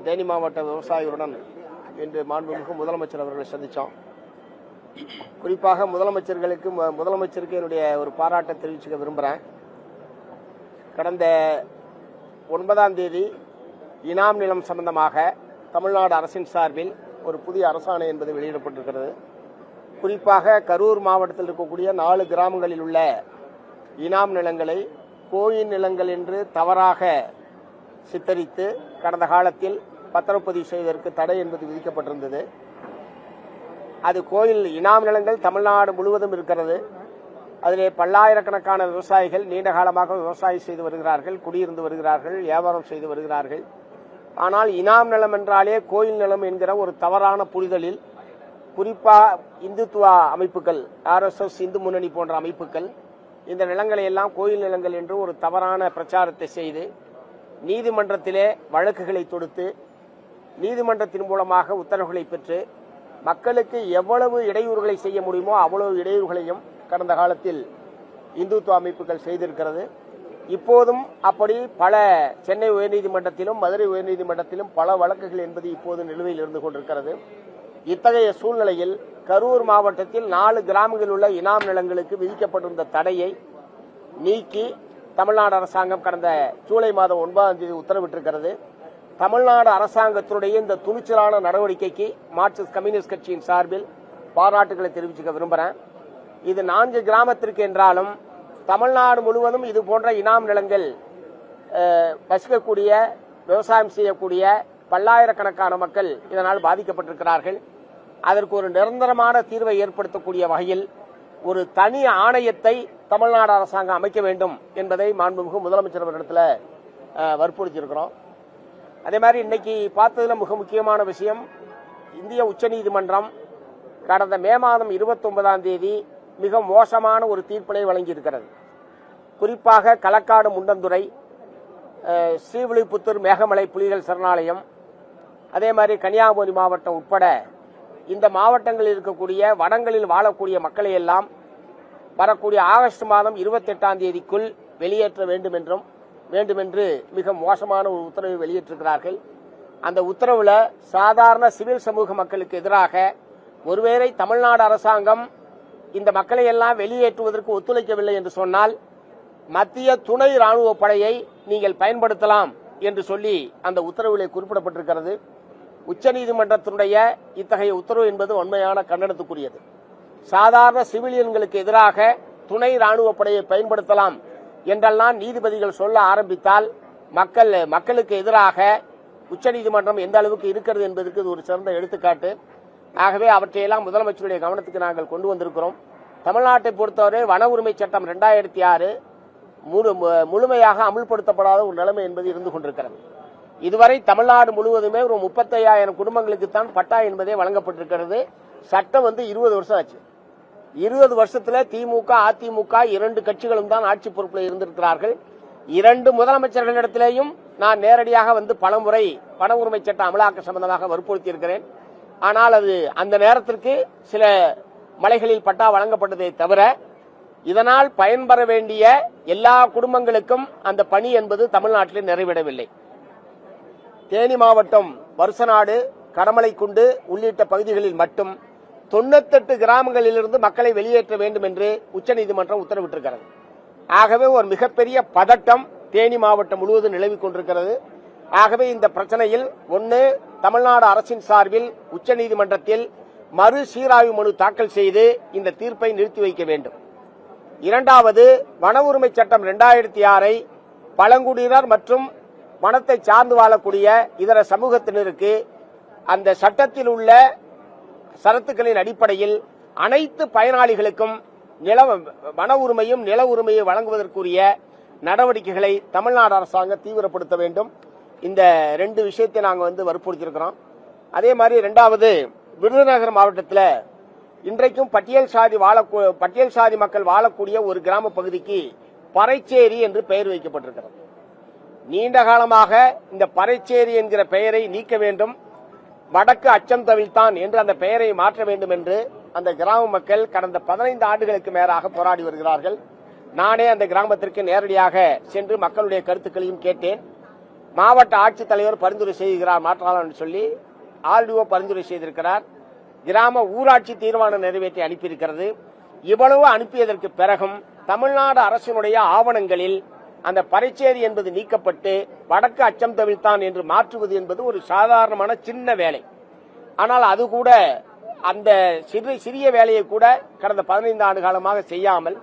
தேனி மாவட்ட விவசாயிகளுடன் இன்று மாண்புமிகு முதலமைச்சர் அவர்களை சந்தித்தோம். குறிப்பாக முதலமைச்சருக்கு என்னுடைய ஒரு பாராட்டை தெரிவிச்சுக்க விரும்புகிறேன். கடந்த 9ஆம் தேதி இனாம் நிலம் சம்பந்தமாக தமிழ்நாடு அரசின் சார்பில் ஒரு புதிய அரசாணை என்பது வெளியிடப்பட்டிருக்கிறது. குறிப்பாக கரூர் மாவட்டத்தில் இருக்கக்கூடிய 4 கிராமங்களில் உள்ள இனாம் நிலங்களை கோயில் நிலங்கள் என்று தவறாக சித்தரித்து கடந்த காலத்தில் பத்திரப்பதிவு செய்வதற்கு தடை என்பது விதிக்கப்பட்டிருந்தது. அது கோயில் இனாம் நிலங்கள் தமிழ்நாடு முழுவதும் இருக்கிறது. அதிலே பல்லாயிரக்கணக்கான விவசாயிகள் நீண்ட காலமாக விவசாயம் செய்து வருகிறார்கள், குடியிருந்து வருகிறார்கள், வியாபாரம் செய்து வருகிறார்கள். ஆனால் இனாம் நிலம் என்றாலே கோயில் நிலம் என்கிற ஒரு தவறான புரிதலில் குறிப்பாக இந்துத்துவ அமைப்புகள், RSS, இந்து முன்னணி போன்ற அமைப்புகள் இந்த நிலங்களை எல்லாம் கோயில் நிலங்கள் என்று ஒரு தவறான பிரச்சாரத்தை செய்து நீதிமன்றத்திலே வழக்குகளை தொடுத்து நீதிமன்றத்தின் மூலமாக உத்தரவுகளை பெற்று மக்களுக்கு எவ்வளவு இடையூறுகளை செய்ய முடியுமோ அவ்வளவு இடையூறுகளையும் கடந்த காலத்தில் இந்துத்துவ அமைப்புகள் செய்திருக்கிறது. இப்போதும் அப்படி பல சென்னை உயர்நீதிமன்றத்திலும் மதுரை உயர்நீதிமன்றத்திலும் பல வழக்குகள் என்பது இப்போது நிலுவையில் இருந்து கொண்டிருக்கிறது. இத்தகைய சூழ்நிலையில் கரூர் மாவட்டத்தில் 4 கிராமங்களில் உள்ள இனாம் நிலங்களுக்கு விதிக்கப்பட்டிருந்த தடையை நீக்கி தமிழ்நாடு அரசாங்கம் கடந்த ஜூலை மாதம் 9ஆம் தேதி உத்தரவிட்டிருக்கிறது. தமிழ்நாடு அரசாங்கத்தினுடைய இந்த துணிச்சலான நடவடிக்கைக்கு மார்க்சிஸ்ட் கம்யூனிஸ்ட் கட்சியின் சார்பில் பாராட்டுகளை தெரிவிச்சுக்க விரும்புகிறேன். இது 4 கிராமத்திற்கு என்றாலும் தமிழ்நாடு முழுவதும் இது போன்ற இனாம் நிலங்கள் வசிக்கக்கூடிய விவசாயம் செய்யக்கூடிய பல்லாயிரக்கணக்கான மக்கள் இதனால் பாதிக்கப்பட்டிருக்கிறார்கள். அதற்கு ஒரு நிரந்தரமான தீர்வை ஏற்படுத்தக்கூடிய வகையில் ஒரு தனி ஆணையத்தை தமிழ்நாடு அரசாங்கம் அமைக்க வேண்டும் என்பதை மாண்புமிகு முதலமைச்சர் அவர்களிடத்தில் வற்புறுத்தியிருக்கிறோம். அதே மாதிரி இன்னைக்கு பார்த்ததுல மிக முக்கியமான விஷயம், இந்திய உச்சநீதிமன்றம் கடந்த மே மாதம் 29ஆம் தேதி மிக மோசமான ஒரு தீர்ப்பினை வழங்கியிருக்கிறது. குறிப்பாக களக்காடு முண்டந்துறை, ஸ்ரீவில்லிபுத்தூர் மேகமலை புலிகள் சரணாலயம், அதே மாதிரி கன்னியாகுமரி மாவட்டம் உட்பட இந்த மாவட்டங்களில் இருக்கக்கூடிய வனங்களில் வாழக்கூடிய மக்களை எல்லாம் வரக்கூடிய ஆகஸ்ட் மாதம் 28ஆம் தேதிக்குள் வெளியேற்ற வேண்டும் என்று மிக மோசமான ஒரு உத்தரவை வெளியிட்டிருக்கிறார்கள். அந்த உத்தரவுல சாதாரண சிவில் சமூக மக்களுக்கு எதிராக ஒருவேளை தமிழ்நாடு அரசாங்கம் இந்த மக்களை எல்லாம் வெளியேற்றுவதற்கு ஒத்துழைக்கவில்லை என்று சொன்னால் மத்திய துணை ராணுவ படையை நீங்கள் பயன்படுத்தலாம் என்று சொல்லி அந்த உத்தரவிலே குறிப்பிடப்பட்டிருக்கிறது. உச்சநீதிமன்றத்தினுடைய இத்தகைய உத்தரவு என்பது உண்மையான கண்டனத்துக்குரியது. சாதாரண சிவிலியன்களுக்கு எதிராக துணை ராணுவ படையை பயன்படுத்தலாம் என்றெல்லாம் நீதிபதிகள் சொல்ல ஆரம்பித்தால் மக்களுக்கு எதிராக உச்சநீதிமன்றம் எந்த அளவுக்கு இருக்கிறது என்பதற்கு இது ஒரு சிறந்த எடுத்துக்காட்டு. ஆகவே அவற்றையெல்லாம் முதலமைச்சருடைய கவனத்துக்கு நாங்கள் கொண்டு வந்திருக்கிறோம். தமிழ்நாட்டை பொறுத்தவரை வன உரிமை சட்டம் 2006 முழுமையாக அமுல்படுத்தப்படாத ஒரு நிலைமை என்பது இருந்து கொண்டிருக்கிறது. இதுவரை தமிழ்நாடு முழுவதுமே ஒரு 35,000 குடும்பங்களுக்குத்தான் பட்டா என்பதே வழங்கப்பட்டிருக்கிறது. சட்டம் 20 வருஷம் ஆச்சு. 20 வருஷத்துல திமுக, அதிமுக 2 கட்சிகளும் தான் ஆட்சி பொறுப்பில் இருந்திருக்கிறார்கள். 2 முதலமைச்சர்களிடத்திலேயும் நான் நேரடியாக பலமுறை வன உரிமை சட்ட அமலாக்க சம்பந்தமாக வற்புறுத்தி இருக்கிறேன். ஆனால் அது அந்த நேரத்திற்கு சில மலைகளில் பட்டா வழங்கப்பட்டதை தவிர இதனால் பயன்பெற வேண்டிய எல்லா குடும்பங்களுக்கும் அந்த பணி என்பது தமிழ்நாட்டில் நிறைவேறவில்லை. தேனி மாவட்டம் வருசநாடு, கடமலைக்குண்டு உள்ளிட்ட பகுதிகளில் மட்டும் 98 கிராமங்களிலிருந்து மக்களை வெளியேற்ற வேண்டும் என்று உச்சநீதிமன்றம் உத்தரவிட்டிருக்கிறது. ஆகவே ஒரு மிகப்பெரிய பதட்டம் தேனி மாவட்டம் முழுவதும் நிலவிக் கொண்டிருக்கிறது. ஆகவே இந்த பிரச்சனையில் தமிழ்நாடு அரசின் சார்பில் உச்சநீதிமன்றத்தில் மறு சீராய்வு மனு தாக்கல் செய்து இந்த தீர்ப்பை நிறுத்தி வைக்க வேண்டும். இரண்டாவது, வன உரிமை சட்டம் 2006 பழங்குடியினர் மற்றும் வனத்தை சார்ந்து வாழக்கூடிய இதர சமூகத்தினருக்கு அந்த சட்டத்தில் உள்ள சரத்துக்களின் அடிப்படையில் அனைத்து பயனாளிகளுக்கும் வன உரிமையும் நில உரிமையை வழங்குவதற்குரிய நடவடிக்கைகளை தமிழ்நாடு அரசாங்கம் தீவிரப்படுத்த வேண்டும். இந்த 2 விஷயத்தை நாங்கள் வற்புறுத்தியிருக்கிறோம். அதே மாதிரி இரண்டாவது, விருதுநகர் மாவட்டத்தில் இன்றைக்கும் பட்டியல் சாதி மக்கள் வாழக்கூடிய ஒரு கிராம பகுதிக்கு பறைச்சேரி என்று பெயர் வைக்கப்பட்டிருக்கிறது. நீண்ட காலமாக இந்த பறைச்சேரி என்கிற பெயரை நீக்க வேண்டும், வடக்கு அச்சம் தவிழ்த்தான் என்று அந்த பெயரை மாற்ற வேண்டும் என்று அந்த கிராம மக்கள் கடந்த 15 ஆண்டுகளுக்கு மேலாக போராடி வருகிறார்கள். நானே அந்த கிராமத்திற்கு நேரடியாக சென்று மக்களுடைய கருத்துக்களையும் கேட்டேன். மாவட்ட ஆட்சித்தலைவர் பரிந்துரை செய்கிறார் மாற்றலாம் என்று சொல்லி ஆர்டிஓ பரிந்துரை செய்திருக்கிறார். கிராம ஊராட்சி தீர்மானம் நிறைவேற்றி அனுப்பியிருக்கிறது. இவ்வளவு அனுப்பியதற்கு பிறகும் தமிழ்நாடு அரசினுடைய ஆவணங்களில் அந்த பறைச்சேரி என்பது நீக்கப்பட்டு வடக்கு அச்சம் தவிழ்த்தான் என்று மாற்றுவது என்பது ஒரு சாதாரணமான சின்ன வேலை. ஆனால் அது கூட அந்த சிறிய வேலையை கூட கடந்த 15 ஆண்டு காலமாக செய்யாமல்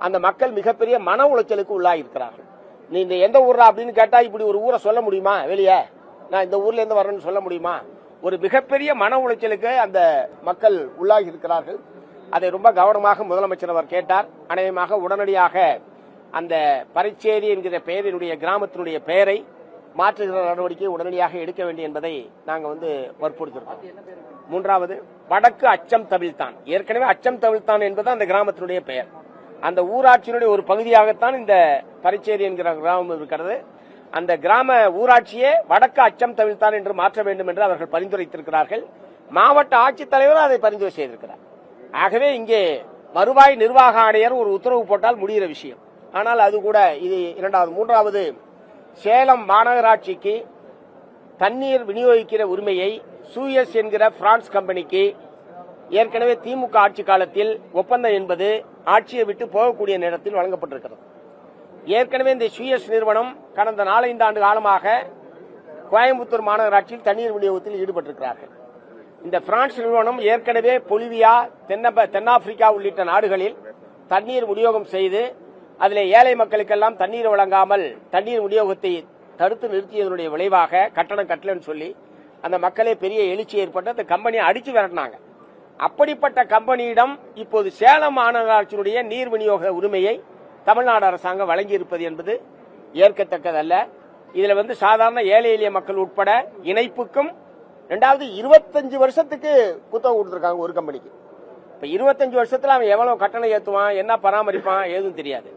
அந்த மக்கள் மிகப்பெரிய மன உளைச்சலுக்கு உள்ளாகியிருக்கிறார்கள். நீ இந்த எந்த ஊர்ரா அப்படின்னு கேட்டா இப்படி ஒரு ஊரை சொல்ல முடியுமா? வெளியே நான் இந்த ஊர்ல இருந்து வரேன்னு சொல்ல முடியுமா? ஒரு மிகப்பெரிய மன உளைச்சலுக்கு அந்த மக்கள் உள்ளாகி இருக்கிறார்கள். அதை ரொம்ப கவனமாக முதலமைச்சர் அவர் கேட்டார். அநேகமாக உடனடியாக அந்த பறைச்சேரி என்கிற பெயரினுடைய கிராமத்தினுடைய பெயரை மாற்றுகிற நடவடிக்கை உடனடியாக எடுக்க வேண்டும் என்பதை நாங்கள் வற்புறுத்திருக்கோம். மூன்றாவது, வடக்கு அச்சம் தவிழ்த்தான். ஏற்கனவே அச்சம் தவிழ்த்தான் என்பது அந்த கிராமத்தினுடைய பெயர். அந்த ஊராட்சியினுடைய ஒரு பகுதியாகத்தான் இந்த பறைச்சேரி என்கிற கிராமம் இருக்கிறது. அந்த கிராம ஊராட்சியே வடக்கு அச்சம் தவிழ்த்தான் என்று மாற்ற வேண்டும் என்று அவர்கள் பரிந்துரைத்திருக்கிறார்கள். மாவட்ட ஆட்சித்தலைவர் அதை பரிந்துரை செய்திருக்கிறார். ஆகவே இங்கே வருவாய் நிர்வாக ஆணையர் ஒரு உத்தரவு போட்டால் முடிகிற விஷயம். ஆனால் அது கூட இது இரண்டாவது. மூன்றாவது, சேலம் மாநகராட்சிக்கு தண்ணீர் விநியோகிக்கிற உரிமையை சூயஸ் என்கிற பிரான்ஸ் கம்பெனிக்கு ஏற்கனவே திமுக ஆட்சி காலத்தில் ஒப்பந்தம் என்பது ஆட்சியை விட்டு போகக்கூடிய நேரத்தில் வழங்கப்பட்டிருக்கிறது. ஏற்கனவே இந்த சூயஸ் நிறுவனம் கடந்த 4-5 ஆண்டு காலமாக கோயம்புத்தூர் மாநகராட்சியில் தண்ணீர் விநியோகத்தில் ஈடுபட்டிருக்கிறார்கள். இந்த பிரான்ஸ் நிறுவனம் ஏற்கனவே பொலிவியா, தென்னாப்பிரிக்கா உள்ளிட்ட நாடுகளில் தண்ணீர் விநியோகம் செய்து அதில் ஏழை மக்களுக்கெல்லாம் தண்ணீர் வழங்காமல் தண்ணீர் விநியோகத்தை தடுத்து நிறுத்தியதனுடைய விளைவாக கட்டணம் கட்டலன்னு சொல்லி அந்த மக்களே பெரிய எழுச்சி ஏற்பட்டு அந்த கம்பெனியை அடிச்சு விரட்டினாங்க. அப்படிப்பட்ட கம்பெனியிடம் இப்போது சேலம் மாநகராட்சியினுடைய நீர் விநியோக உரிமையை தமிழ்நாடு அரசாங்கம் வழங்கியிருப்பது என்பது ஏற்கத்தக்கதல்ல. இதுல சாதாரண ஏழை எளிய மக்கள் உட்பட இணைப்புக்கும் 25 வருஷத்துக்கு புத்தகம் கொடுத்திருக்காங்க ஒரு கம்பெனிக்கு. இப்ப 25 வருஷத்துல அவன் எவ்வளவு கட்டணம் ஏத்துவான், என்ன பராமரிப்பான், ஏதும் தெரியாது.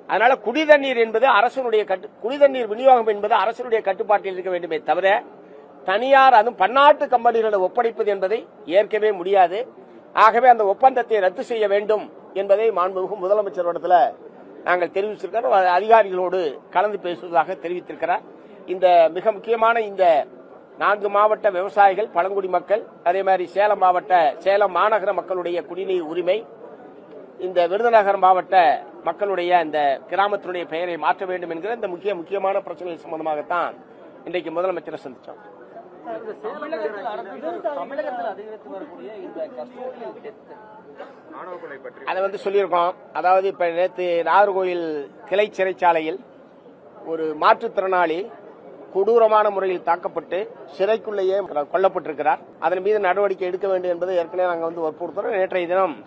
அதனால குடிதண்ணீர் என்பது அரசனுடைய குடிதண்ணீர் விநியோகம் என்பது அரசனுடைய கட்டுப்பாட்டில் இருக்க வேண்டுமே தவிர தனியார் அதுவும் பன்னாட்டு கம்பெனிகளை ஒப்படைப்பது என்பதை ஏற்கவே முடியாது. ஆகவே அந்த ஒப்பந்தத்தை ரத்து செய்ய வேண்டும் என்பதை மாண்புமிகு முதலமைச்சரிடத்தில் நாங்கள் தெரிவித்திருக்கிறோம். அதிகாரிகளோடு கலந்து பேசுவதாக தெரிவித்திருக்கிறார். இந்த மிக முக்கியமான இந்த 4 மாவட்ட விவசாயிகள், பழங்குடி மக்கள், அதே மாதிரி சேலம் மாநகர மக்களுடைய குடிநீர் உரிமை, இந்த விருதுநகர் மாவட்ட மக்களுடைய இந்த கிராமத்தினுடைய பெயரை மாற்ற வேண்டும் என்கிற இந்த முக்கியமான பிரச்சனைகள் சம்பந்தமாகத்தான் இன்றைக்கு முதலமைச்சரை சந்திச்சோம். அதை சொல்லியிருக்கோம். அதாவது இப்ப நேற்று நாகர்கோவில் கிளை சிறைச்சாலையில் ஒரு மாற்றுத்திறனாளி கொடூரமான முறையில் தாக்கப்பட்டு சிறைக்குள்ளேயே கொல்லப்பட்டிருக்கிறார். அதன் மீது நடவடிக்கை எடுக்க வேண்டும் என்பதை ஏற்கனவே நாங்கள் வற்புறுத்துறோம். நேற்றைய தினம்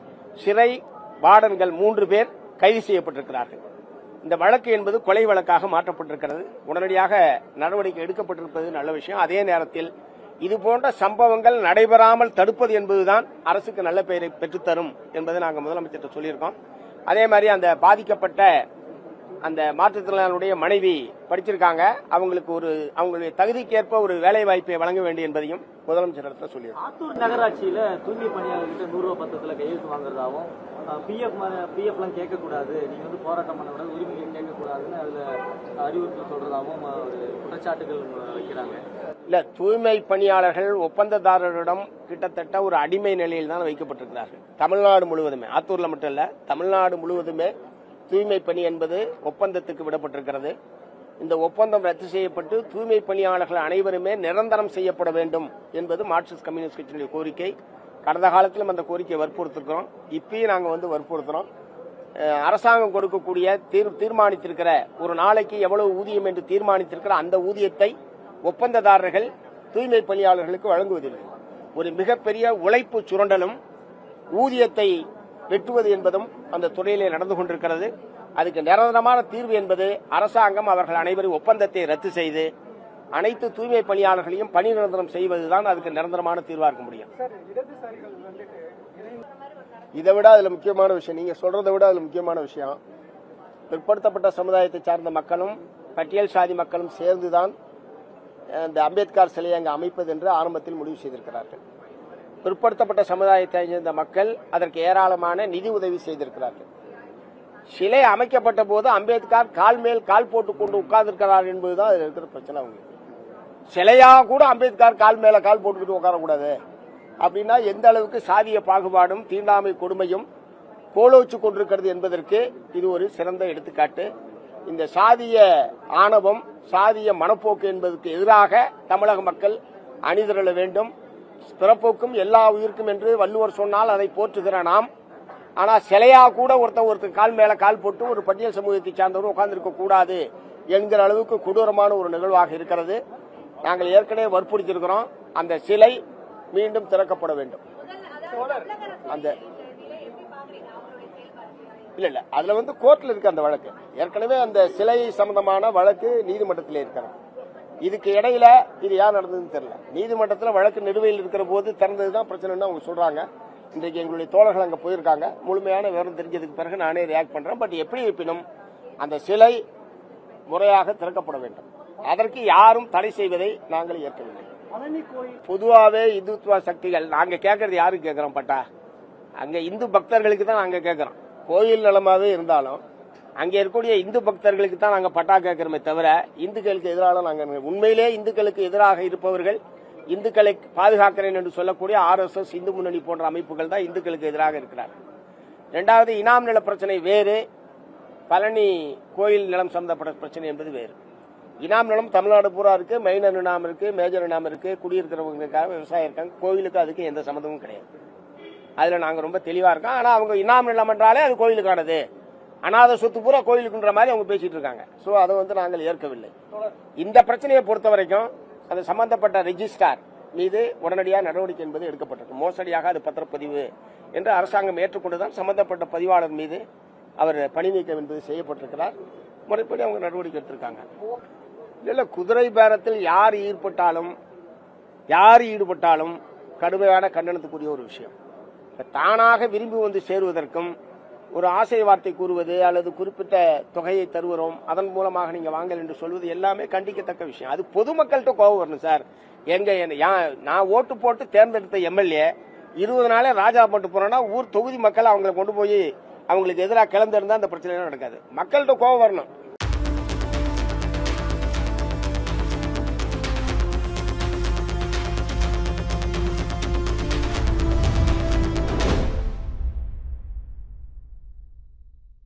சிறை வார்டன்கள் 3 பேர் கைது செய்யப்பட்டிருக்கிறார்கள். இந்த வழக்கு என்பது கொலை வழக்காக மாற்றப்பட்டிருக்கிறது. உடனடியாக நடவடிக்கை எடுக்கப்பட்டிருப்பது நல்ல விஷயம். அதே நேரத்தில் இதுபோன்ற சம்பவங்கள் நடைபெறாமல் தடுப்பது என்பதுதான் அரசுக்கு நல்ல பெயரை பெற்றுத்தரும் என்பதை நாங்கள் முதலமைச்சர் சொல்லியிருக்கோம். அதே மாதிரி அந்த பாதிக்கப்பட்ட அந்த மாற்றுத்திறனாளியுடைய மனைவி படிச்சிருக்காங்க. அவங்களுடைய தகுதிக்கேற்ப ஒரு வேலை வாய்ப்பை வழங்க வேண்டும் என்பதையும் முதலமைச்சர் சொல்லியிருக்கோம். ஆத்தூர் நகராட்சியில தூய்மை பணியாளர்கிட்ட 100 ரூபாய் பத்திரத்துல கையெழுத்து வாங்குறதாவும் பிஎஃப் எல்லாம் கேட்கக்கூடாது, நீங்க போராட்டம் பண்ணக்கூடாது, உரிமைகள் கேட்கக்கூடாதுன்னு அதுல அறிவுறுத்தல் சொல்றதாவும் குற்றச்சாட்டுகள் வைக்கிறாங்க. இல்ல, தூய்மை பணியாளர்கள் ஒப்பந்ததாரரிடம் கிட்டத்தட்ட ஒரு அடிமை நிலையில் தான் வைக்கப்பட்டிருக்கிறார்கள். தமிழ்நாடு முழுவதுமே, ஆத்தூர்ல மட்டும் இல்ல, தமிழ்நாடு முழுவதுமே தூய்மை பணி என்பது ஒப்பந்தத்துக்கு விடப்பட்டிருக்கிறது. இந்த ஒப்பந்தம் ரத்து செய்யப்பட்டு தூய்மை பணியாளர்கள் அனைவருமே நிரந்தரம் செய்யப்பட வேண்டும் என்பது மார்க்சிஸ்ட் கம்யூனிஸ்ட் கட்சியினுடைய கோரிக்கை. கடந்த காலத்திலும் அந்த கோரிக்கையை வற்புறுத்திருக்கிறோம். இப்பயும் நாங்கள் வற்புறுத்துறோம். அரசாங்கம் கொடுக்கக்கூடிய தீர்மானித்திருக்கிற ஒரு நாளைக்கு எவ்வளவு ஊதியம் என்று தீர்மானித்திருக்கிற அந்த ஊதியத்தை ஒப்பந்ததாரர்கள் தூய்மை பணியாளர்களுக்கு வழங்குவதில்லை. ஒரு மிகப்பெரிய உழைப்பு சுரண்டலும் ஊதியத்தை வெட்டுவது என்பதும் அந்த துறையிலே நடந்து கொண்டிருக்கிறது. அதுக்கு நிரந்தரமான தீர்வு என்பது அரசாங்கம் அவர்கள் அனைவரும் ஒப்பந்தத்தை ரத்து செய்து அனைத்து தூய்மை பணியாளர்களையும் பணி நிரந்தரம் செய்வதுதான் அதுக்கு நிரந்தரமான தீர்வாக இருக்க முடியும். இதை விட அதுல முக்கியமான விஷயம், நீங்க சொல்றதை விட அதுல முக்கியமான விஷயம், பிற்படுத்தப்பட்ட சமுதாயத்தை சார்ந்த மக்களும் பட்டியல் சாதி மக்களும் சேர்ந்துதான் இந்த அம்பேத்கர் சிலையை அங்கு அமைப்பது என்று ஆரம்பத்தில் முடிவு செய்திருக்கிறார்கள். பிற்படுத்தப்பட்ட சமுதாயத்தை சேர்ந்த மக்கள் அதற்கு ஏராளமான நிதி உதவி செய்திருக்கிறார்கள். சிலை அமைக்கப்பட்ட போது அம்பேத்கர் கால் மேல் கால் போட்டுக் கொண்டு உட்கார்ந்திருக்கிறார் என்பதுதான் அதில் இருக்கிற பிரச்சனை. அவங்க சிலையா கூட அம்பேத்கர் கால் மேல கால் போட்டுக்கிட்டு உட்காரக்கூடாது அப்படின்னா எந்த அளவுக்கு சாதிய பாகுபாடும் தீண்டாமை கொடுமையும் கோலோச்சு கொண்டிருக்கிறது என்பதற்கு இது ஒரு சிறந்த எடுத்துக்காட்டு. இந்த சாதிய ஆணவம், சாதிய மனப்போக்கு என்பதற்கு எதிராக தமிழக மக்கள் அணிதிரள வேண்டும். பிறப்போக்கும் எல்லா உயிருக்கும் என்று வள்ளுவர் சொன்னால் அதை போற்றுகிற நாம், ஆனா சிலையா கூட ஒருத்தர் கால் மேல கால் போட்டு ஒரு பட்டியல் சமூகத்தை சார்ந்தவர் உட்கார்ந்திருக்க கூடாது என்கிற அளவுக்கு கொடூரமான ஒரு நிகழ்வாக இருக்கிறது. நாங்கள் ஏற்கனவே வற்புறுத்தியிருக்கிறோம். அந்த சிலை மீண்டும் திறக்கப்பட வேண்டும். அந்த இல்ல அதுல கோர்ட்ல இருக்கு அந்த வழக்கு. ஏற்கனவே அந்த சிலை சம்பந்தமான வழக்கு நீதிமன்றத்தில் இருக்கிறது. இதுக்கு இடையில இது யார் நடந்ததுன்னு தெரியல. நீதிமன்றத்தில் வழக்கு நிலுவையில் இருக்கிற போது திறந்ததுதான் பிரச்சனைன்னு அவங்க சொல்றாங்க. இன்றைக்கு எங்களுடைய தோழர்கள் அங்க போயிருக்காங்க. முழுமையான விவரம் தெரிஞ்சதுக்கு பிறகு நானே ரியாக்ட் பண்றேன். பட் எப்படி இருப்பினும் அந்த சிலை முறையாக திறக்கப்பட வேண்டும். அதற்கு யாரும் தடை செய்வதை நாங்கள் ஏற்கவில்லை. பொதுவாகவே இந்துத்துவ சக்திகள் நாங்க கேட்கறது யாருக்கு கேட்கிறோம் பட்டா, அங்க இந்து பக்தர்களுக்கு தான் நாங்க கேட்கிறோம். கோயில் நிலமாவே இருந்தாலும் அங்க இருக்கக்கூடிய இந்து பக்தர்களுக்கு தான் நாங்க பட்டா கேட்கிறோமே தவிர இந்துக்களுக்கு எதிராக நாங்க உண்மையிலே இந்துக்களுக்கு எதிராக இருப்பவர்கள், இந்துக்களை பாதுகாக்கிறேன் என்று சொல்லக்கூடிய RSS, இந்து முன்னணி போன்ற அமைப்புகள் தான் இந்துக்களுக்கு எதிராக இருக்கிறார். இரண்டாவது, இனாம் நில பிரச்சனை வேறு, பழனி கோயில் நிலம் சம்பந்தப்பட்ட பிரச்சனை என்பது வேறு. இனாம் நிலம் தமிழ்நாடு பூரா இருக்கு. மைனர் இனாம் இருக்கு, மேஜர் இனாம் இருக்கு. குடியிருக்கிறவங்களுக்காக விவசாயம் இருக்காங்க. கோயிலுக்கு அதுக்கு எந்த சம்மந்தமும் கிடையாது. அதுல நாங்க ரொம்ப தெளிவா இருக்கோம். ஆனா அவங்க இனாம் நிலம் என்றாலே அது கோயிலுக்கானது, அநாத சொத்து பூரா கோயிலுக்குன்ற மாதிரி அவங்க பேசிட்டு இருக்காங்க. சோ அதை நாங்கள் ஏற்கவில்லை. இந்த பிரச்சனையை பொறுத்த வரைக்கும் அது சம்பந்தப்பட்ட ரெஜிஸ்ட்ரார் மீது உடனடியாக நடவடிக்கை என்பது எடுக்கப்பட்டிருக்கு. மோசடியாக அது பத்திரப்பதிவு என்று அரசாங்கம் ஏற்றுக்கொண்டுதான் சம்பந்தப்பட்ட பதிவாளர் மீது அவர் பணி நீக்கம் என்பது செய்யப்பட்டிருக்கிறார். முறைப்படி அவங்க நடவடிக்கை எடுத்திருக்காங்க. இல்ல குதிரை பேரத்தில் யார் ஈடுபட்டாலும் கடுமையான கண்டனத்துக்குரிய ஒரு விஷயம். தானாக விரும்பி வந்து சேருவதற்கும் ஒரு ஆசை வார்த்தை கூறுவது அல்லது குறிப்பிட்ட தொகையை தருகிறோம் அதன் மூலமாக நீங்க வாங்கல் என்று சொல்வது எல்லாமே கண்டிக்கத்தக்க விஷயம். அது பொதுமக்கள்கிட்ட கோபம் வரணும் சார். நான் ஓட்டு போட்டு தேர்ந்தெடுத்த MLA 20 நாளே ராஜா போட்டு போறோம்னா ஊர் தொகுதி மக்கள் அவங்களை கொண்டு போய் அவங்களுக்கு எதிராக கிளந்திருந்தா அந்த பிரச்சனை நடக்காது. மக்கள்கிட்ட கோபம் வரணும்.